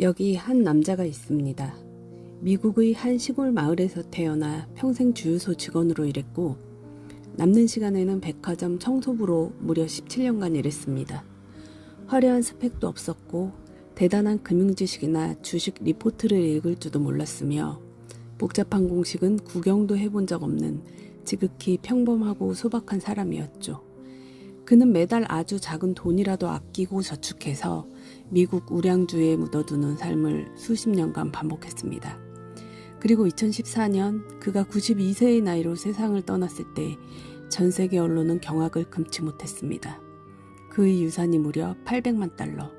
여기 한 남자가 있습니다. 미국의 한 시골 마을에서 태어나 평생 주유소 직원으로 일했고 남는 시간에는 백화점 청소부로 무려 17년간 일했습니다. 화려한 스펙도 없었고 대단한 금융지식이나 주식 리포트를 읽을 줄도 몰랐으며 복잡한 공식은 구경도 해본 적 없는 지극히 평범하고 소박한 사람이었죠. 그는 매달 아주 작은 돈이라도 아끼고 저축해서 미국 우량주에 묻어두는 삶을 수십 년간 반복했습니다. 그리고 2014년 그가 92세의 나이로 세상을 떠났을 때 전 세계 언론은 경악을 금치 못했습니다. 그의 유산이 무려 800만 달러,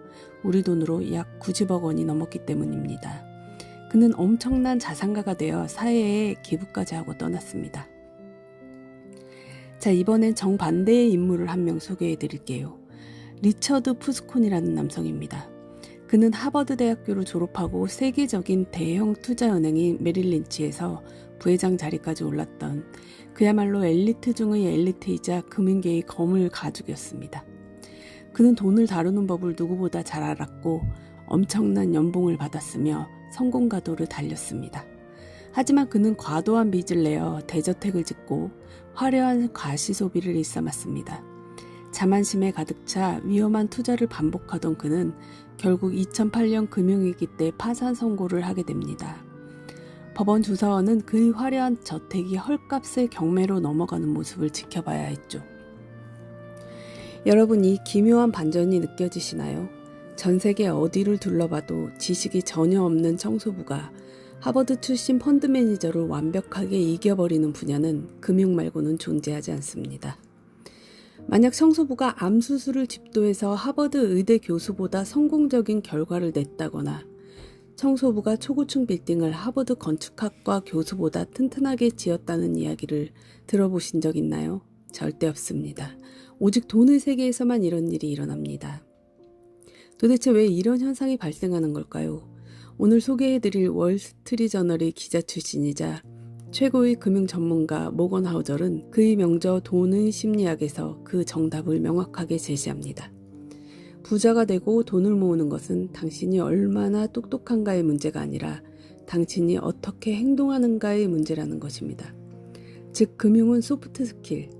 우리 돈으로 약 90억 원이 넘었기 때문입니다. 그는 엄청난 자산가가 되어 사회에 기부까지 하고 떠났습니다. 자, 이번엔 정반대의 인물을 한 명 소개해 드릴게요. 리처드 푸스콘이라는 남성입니다. 그는 하버드 대학교를 졸업하고 세계적인 대형 투자은행인 메릴린치에서 부회장 자리까지 올랐던 그야말로 엘리트 중의 엘리트이자 금융계의 거물 가죽이었습니다. 그는 돈을 다루는 법을 누구보다 잘 알았고 엄청난 연봉을 받았으며 성공가도를 달렸습니다. 하지만 그는 과도한 빚을 내어 대저택을 짓고 화려한 과시소비를 일삼았습니다. 자만심에 가득 차 위험한 투자를 반복하던 그는 결국 2008년 금융위기 때 파산 선고를 하게 됩니다. 법원 조사원은 그의 화려한 저택이 헐값의 경매로 넘어가는 모습을 지켜봐야 했죠. 여러분, 이 기묘한 반전이 느껴지시나요? 전 세계 어디를 둘러봐도 지식이 전혀 없는 청소부가 하버드 출신 펀드 매니저를 완벽하게 이겨버리는 분야는 금융 말고는 존재하지 않습니다. 만약 청소부가 암 수술을 집도해서 하버드 의대 교수보다 성공적인 결과를 냈다거나 청소부가 초고층 빌딩을 하버드 건축학과 교수보다 튼튼하게 지었다는 이야기를 들어보신 적 있나요? 절대 없습니다. 오직 돈의 세계에서만 이런 일이 일어납니다. 도대체 왜 이런 현상이 발생하는 걸까요? 오늘 소개해드릴 월스트리트저널의 기자 출신이자 최고의 금융 전문가 모건 하우절은 그의 명저 돈의 심리학에서 그 정답을 명확하게 제시합니다. 부자가 되고 돈을 모으는 것은 당신이 얼마나 똑똑한가의 문제가 아니라 당신이 어떻게 행동하는가의 문제라는 것입니다. 즉, 금융은 소프트 스킬,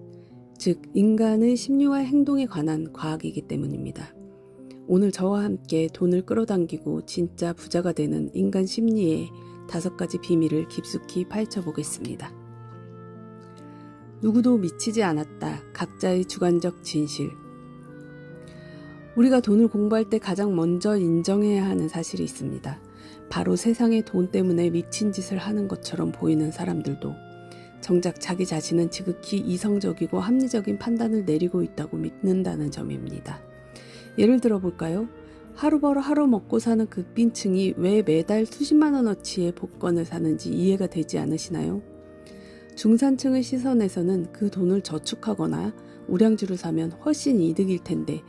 즉 인간의 심리와 행동에 관한 과학이기 때문입니다. 오늘 저와 함께 돈을 끌어당기고 진짜 부자가 되는 인간 심리의 5가지 비밀을 깊숙이 파헤쳐 보겠습니다. 누구도 미치지 않았다. 각자의 주관적 진실. 우리가 돈을 공부할 때 가장 먼저 인정해야 하는 사실이 있습니다. 바로 세상에 돈 때문에 미친 짓을 하는 것처럼 보이는 사람들도 정작 자기 자신은 지극히 이성적이고 합리적인 판단을 내리고 있다고 믿는다는 점입니다. 예를 들어 볼까요? 하루 벌어 하루 먹고 사는 극빈층이 왜 매달 수십만 원어치의 복권을 사는지 이해가 되지 않으시나요? 중산층의 시선에서는 그 돈을 저축하거나 우량주를 사면 훨씬 이득일 텐데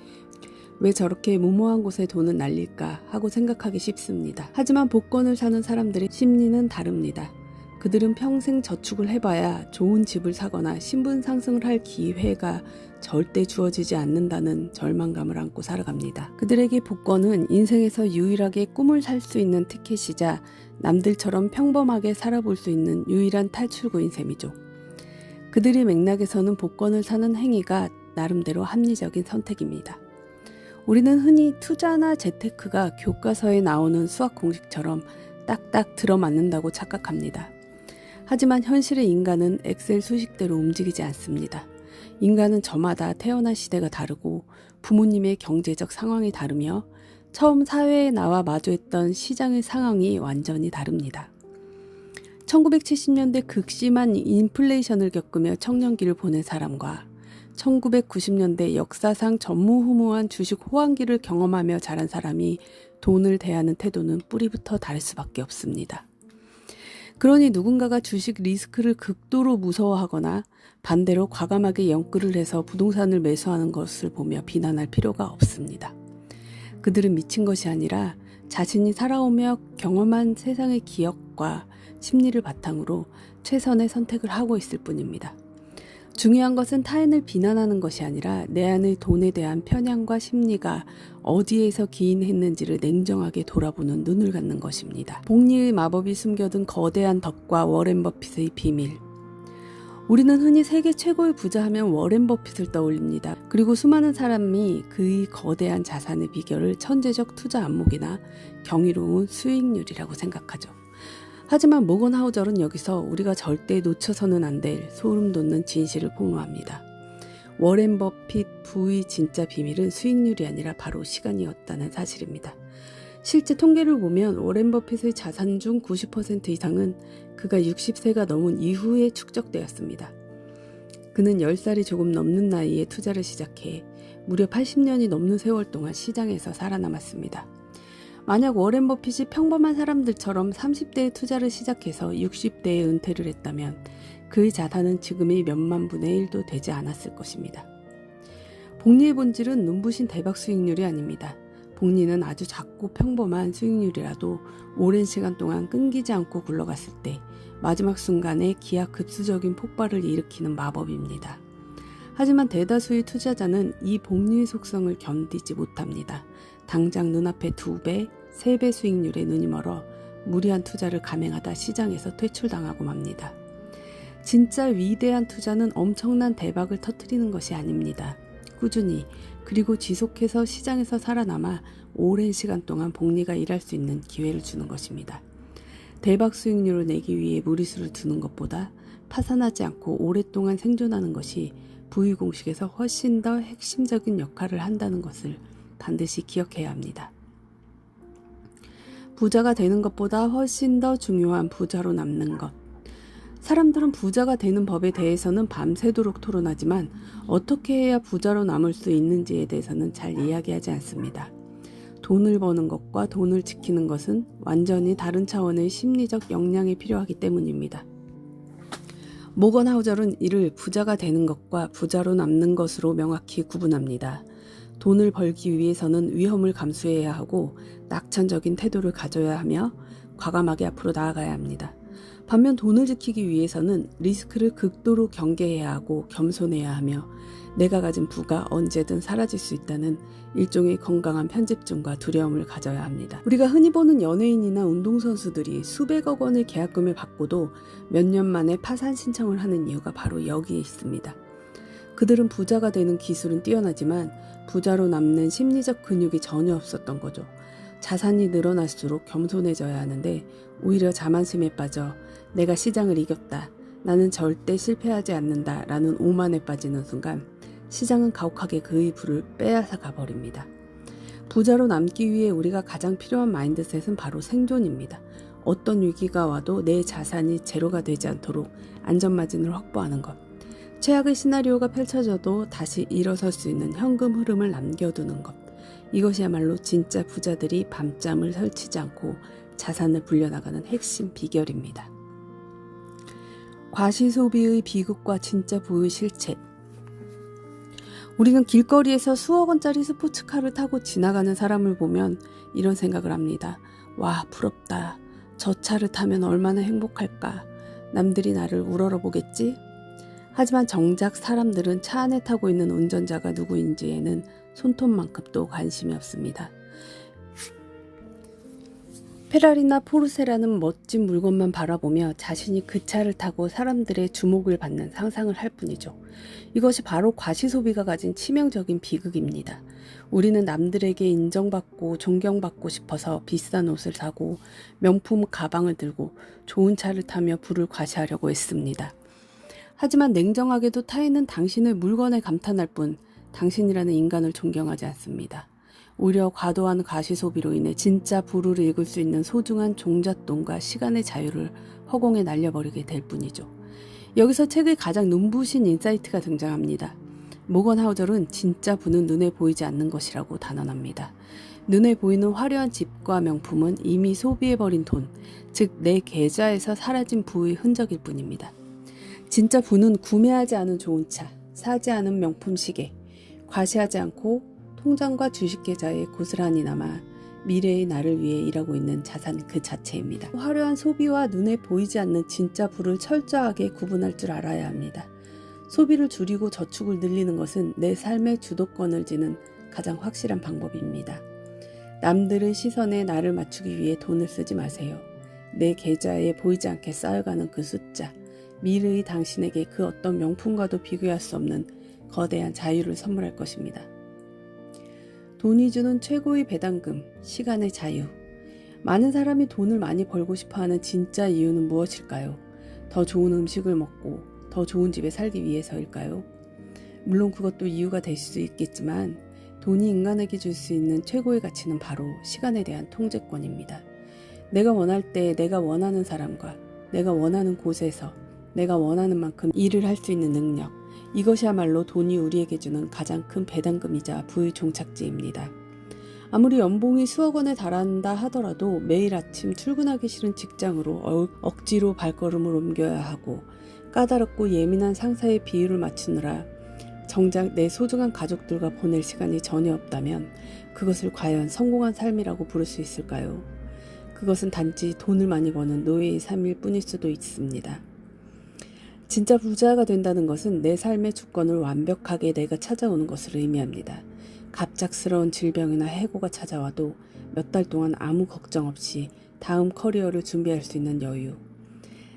왜 저렇게 무모한 곳에 돈을 날릴까 하고 생각하기 쉽습니다. 하지만 복권을 사는 사람들의 심리는 다릅니다. 그들은 평생 저축을 해봐야 좋은 집을 사거나 신분 상승을 할 기회가 절대 주어지지 않는다는 절망감을 안고 살아갑니다. 그들에게 복권은 인생에서 유일하게 꿈을 살 수 있는 티켓이자 남들처럼 평범하게 살아볼 수 있는 유일한 탈출구인 셈이죠. 그들의 맥락에서는 복권을 사는 행위가 나름대로 합리적인 선택입니다. 우리는 흔히 투자나 재테크가 교과서에 나오는 수학 공식처럼 딱딱 들어맞는다고 착각합니다. 하지만 현실의 인간은 엑셀 수식대로 움직이지 않습니다. 인간은 저마다 태어난 시대가 다르고 부모님의 경제적 상황이 다르며 처음 사회에 나와 마주했던 시장의 상황이 완전히 다릅니다. 1970년대 극심한 인플레이션을 겪으며 청년기를 보낸 사람과 1990년대 역사상 전무후무한 주식 호황기를 경험하며 자란 사람이 돈을 대하는 태도는 뿌리부터 다를 수밖에 없습니다. 그러니 누군가가 주식 리스크를 극도로 무서워하거나 반대로 과감하게 영끌을 해서 부동산을 매수하는 것을 보며 비난할 필요가 없습니다. 그들은 미친 것이 아니라 자신이 살아오며 경험한 세상의 기억과 심리를 바탕으로 최선의 선택을 하고 있을 뿐입니다. 중요한 것은 타인을 비난하는 것이 아니라 내 안의 돈에 대한 편향과 심리가 어디에서 기인했는지를 냉정하게 돌아보는 눈을 갖는 것입니다. 복리의 마법이 숨겨둔 거대한 덕과 워렌 버핏의 비밀. 우리는 흔히 세계 최고의 부자 하면 워렌 버핏을 떠올립니다. 그리고 수많은 사람이 그의 거대한 자산의 비결을 천재적 투자 안목이나 경이로운 수익률이라고 생각하죠. 하지만 모건 하우절은 여기서 우리가 절대 놓쳐서는 안 될 소름 돋는 진실을 폭로합니다. 워렌 버핏 부의 진짜 비밀은 수익률이 아니라 바로 시간이었다는 사실입니다. 실제 통계를 보면 워렌 버핏의 자산 중 90% 이상은 그가 60세가 넘은 이후에 축적되었습니다. 그는 10살이 조금 넘는 나이에 투자를 시작해 무려 80년이 넘는 세월 동안 시장에서 살아남았습니다. 만약 워렌 버핏이 평범한 사람들처럼 30대에 투자를 시작해서 60대에 은퇴를 했다면 그의 자산은 지금의 몇만 분의 1도 되지 않았을 것입니다. 복리의 본질은 눈부신 대박 수익률이 아닙니다. 복리는 아주 작고 평범한 수익률이라도 오랜 시간 동안 끊기지 않고 굴러갔을 때 마지막 순간에 기하급수적인 폭발을 일으키는 마법입니다. 하지만 대다수의 투자자는 이 복리의 속성을 견디지 못합니다. 당장 눈앞에 2배, 3배 수익률에 눈이 멀어 무리한 투자를 감행하다 시장에서 퇴출당하고 맙니다. 진짜 위대한 투자는 엄청난 대박을 터뜨리는 것이 아닙니다. 꾸준히 그리고 지속해서 시장에서 살아남아 오랜 시간 동안 복리가 일할 수 있는 기회를 주는 것입니다. 대박 수익률을 내기 위해 무리수를 두는 것보다 파산하지 않고 오랫동안 생존하는 것이 부의 공식에서 훨씬 더 핵심적인 역할을 한다는 것을 반드시 기억해야 합니다. 부자가 되는 것보다 훨씬 더 중요한 부자로 남는 것. 사람들은 부자가 되는 법에 대해서는 밤새도록 토론하지만 어떻게 해야 부자로 남을 수 있는지에 대해서는 잘 이야기하지 않습니다. 돈을 버는 것과 돈을 지키는 것은 완전히 다른 차원의 심리적 역량이 필요하기 때문입니다. 모건 하우절은 이를 부자가 되는 것과 부자로 남는 것으로 명확히 구분합니다. 돈을 벌기 위해서는 위험을 감수해야 하고 낙천적인 태도를 가져야 하며 과감하게 앞으로 나아가야 합니다. 반면 돈을 지키기 위해서는 리스크를 극도로 경계해야 하고 겸손해야 하며 내가 가진 부가 언제든 사라질 수 있다는 일종의 건강한 편집증과 두려움을 가져야 합니다. 우리가 흔히 보는 연예인이나 운동선수들이 수백억 원의 계약금을 받고도 몇 년 만에 파산 신청을 하는 이유가 바로 여기에 있습니다. 그들은 부자가 되는 기술은 뛰어나지만 부자로 남는 심리적 근육이 전혀 없었던 거죠. 자산이 늘어날수록 겸손해져야 하는데 오히려 자만심에 빠져 내가 시장을 이겼다, 나는 절대 실패하지 않는다 라는 오만에 빠지는 순간 시장은 가혹하게 그의 부를 빼앗아 가버립니다. 부자로 남기 위해 우리가 가장 필요한 마인드셋은 바로 생존입니다. 어떤 위기가 와도 내 자산이 제로가 되지 않도록 안전마진을 확보하는 것. 최악의 시나리오가 펼쳐져도 다시 일어설 수 있는 현금 흐름을 남겨두는 것. 이것이야말로 진짜 부자들이 밤잠을 설치지 않고 자산을 불려나가는 핵심 비결입니다. 과시소비의 비극과 진짜 부의 실체. 우리는 길거리에서 수억 원짜리 스포츠카를 타고 지나가는 사람을 보면 이런 생각을 합니다. 와, 부럽다. 저 차를 타면 얼마나 행복할까. 남들이 나를 우러러보겠지? 하지만 정작 사람들은 차 안에 타고 있는 운전자가 누구인지에는 손톱만큼도 관심이 없습니다. 페라리나 포르쉐라는 멋진 물건만 바라보며 자신이 그 차를 타고 사람들의 주목을 받는 상상을 할 뿐이죠. 이것이 바로 과시소비가 가진 치명적인 비극입니다. 우리는 남들에게 인정받고 존경받고 싶어서 비싼 옷을 사고 명품 가방을 들고 좋은 차를 타며 부를 과시하려고 했습니다. 하지만 냉정하게도 타인은 당신의 물건에 감탄할 뿐 당신이라는 인간을 존경하지 않습니다. 오히려 과도한 과시소비로 인해 진짜 부를 읽을 수 있는 소중한 종잣돈과 시간의 자유를 허공에 날려버리게 될 뿐이죠. 여기서 책의 가장 눈부신 인사이트가 등장합니다. 모건 하우절은 진짜 부는 눈에 보이지 않는 것이라고 단언합니다. 눈에 보이는 화려한 집과 명품은 이미 소비해버린 돈, 즉 내 계좌에서 사라진 부의 흔적일 뿐입니다. 진짜 부는 구매하지 않은 좋은 차, 사지 않은 명품 시계, 과시하지 않고 통장과 주식계좌에 고스란히 남아 미래의 나를 위해 일하고 있는 자산 그 자체입니다. 화려한 소비와 눈에 보이지 않는 진짜 부를 철저하게 구분할 줄 알아야 합니다. 소비를 줄이고 저축을 늘리는 것은 내 삶의 주도권을 쥐는 가장 확실한 방법입니다. 남들의 시선에 나를 맞추기 위해 돈을 쓰지 마세요. 내 계좌에 보이지 않게 쌓여가는 그 숫자, 미래의 당신에게 그 어떤 명품과도 비교할 수 없는 거대한 자유를 선물할 것입니다. 돈이 주는 최고의 배당금, 시간의 자유. 많은 사람이 돈을 많이 벌고 싶어하는 진짜 이유는 무엇일까요? 더 좋은 음식을 먹고 더 좋은 집에 살기 위해서일까요? 물론 그것도 이유가 될 수 있겠지만 돈이 인간에게 줄 수 있는 최고의 가치는 바로 시간에 대한 통제권입니다. 내가 원할 때 내가 원하는 사람과 내가 원하는 곳에서 내가 원하는 만큼 일을 할 수 있는 능력, 이것이야말로 돈이 우리에게 주는 가장 큰 배당금이자 부의 종착지입니다. 아무리 연봉이 수억 원에 달한다 하더라도 매일 아침 출근하기 싫은 직장으로 억지로 발걸음을 옮겨야 하고 까다롭고 예민한 상사의 비율을 맞추느라 정작 내 소중한 가족들과 보낼 시간이 전혀 없다면 그것을 과연 성공한 삶이라고 부를 수 있을까요? 그것은 단지 돈을 많이 버는 노예의 삶일 뿐일 수도 있습니다. 진짜 부자가 된다는 것은 내 삶의 주권을 완벽하게 내가 찾아오는 것을 의미합니다. 갑작스러운 질병이나 해고가 찾아와도 몇 달 동안 아무 걱정 없이 다음 커리어를 준비할 수 있는 여유.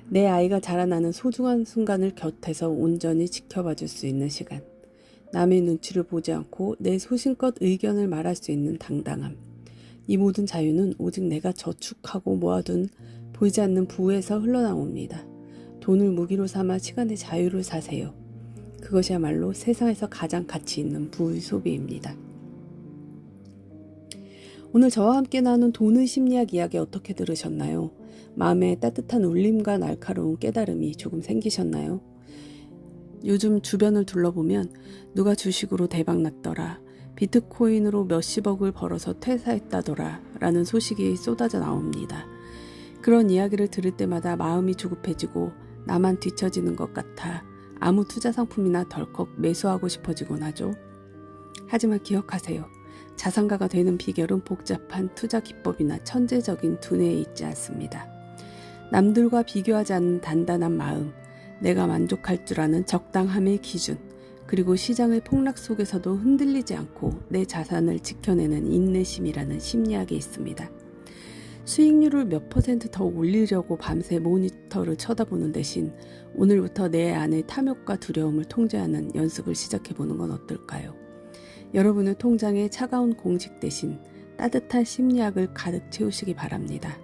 내 아이가 자라나는 소중한 순간을 곁에서 온전히 지켜봐 줄 수 있는 시간. 남의 눈치를 보지 않고 내 소신껏 의견을 말할 수 있는 당당함. 이 모든 자유는 오직 내가 저축하고 모아둔 보이지 않는 부에서 흘러나옵니다. 돈을 무기로 삼아 시간의 자유를 사세요. 그것이야말로 세상에서 가장 가치 있는 부의 소비입니다. 오늘 저와 함께 나눈 돈의 심리학 이야기 어떻게 들으셨나요? 마음에 따뜻한 울림과 날카로운 깨달음이 조금 생기셨나요? 요즘 주변을 둘러보면 누가 주식으로 대박났더라, 비트코인으로 몇십억을 벌어서 퇴사했다더라 라는 소식이 쏟아져 나옵니다. 그런 이야기를 들을 때마다 마음이 조급해지고 나만 뒤처지는 것 같아 아무 투자 상품이나 덜컥 매수하고 싶어지곤 하죠. 하지만 기억하세요. 자산가가 되는 비결은 복잡한 투자 기법이나 천재적인 두뇌에 있지 않습니다. 남들과 비교하지 않는 단단한 마음, 내가 만족할 줄 아는 적당함의 기준, 그리고 시장의 폭락 속에서도 흔들리지 않고 내 자산을 지켜내는 인내심이라는 심리학이 있습니다. 수익률을 몇 % 더 올리려고 밤새 모니터를 쳐다보는 대신 오늘부터 내 안의 탐욕과 두려움을 통제하는 연습을 시작해보는 건 어떨까요? 여러분의 통장에 차가운 공식 대신 따뜻한 심리학을 가득 채우시기 바랍니다.